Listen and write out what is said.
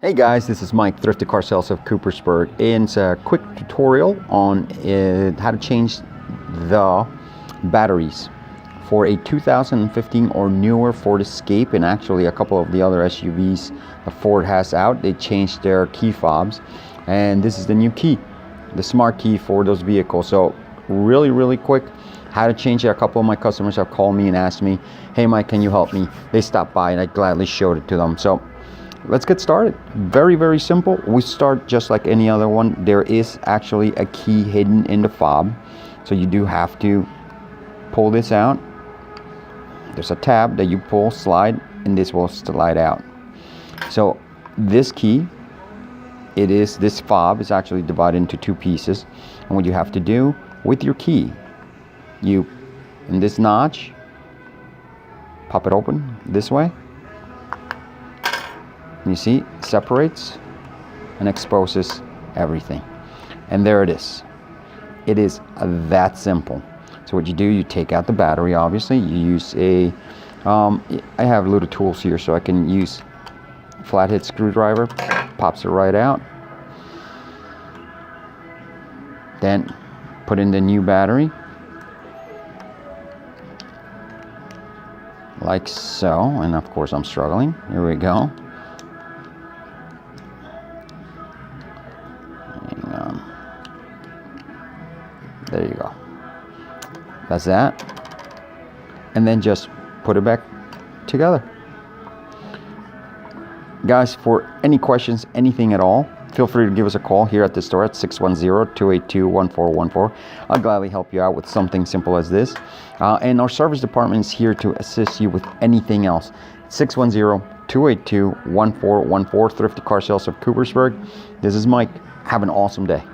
Hey guys, this is Mike, Thrifty Car Sales of Coopersburg, and it's a quick tutorial on how to change the batteries for a 2015 or newer Ford Escape, and actually a couple of the other SUVs the Ford has out. They changed their key fobs, and this is the new key, the smart key for those vehicles. So really quick, how to change it. A couple of my customers have called me and asked me, hey Mike, can you help me? They stopped by and I gladly showed it to them. So let's get started. Very simple. We start just like any other one. There is actually a key hidden in the fob, so you do have to pull this out. There's a tab that you pull, slide, and this will slide out. So this key, this fob is actually divided into two pieces, and what you have to do with your key, you in this notch pop it open this way. You see, separates and exposes everything, and there it is. It is that simple. So what you do, you take out the battery. Obviously you use a I have little tools here, so I can use flathead screwdriver. Pops it right out, then put in the new battery like so, and of course I'm struggling. Here we go. There you go. That's that. And then just put it back together. Guys, for any questions, anything at all, feel free to give us a call here at the store at 610-282-1414. I'll gladly help you out with something simple as this. And our service department is here to assist you with anything else. 610-282-1414, Thrifty Car Sales of Coopersburg. This is Mike. Have an awesome day.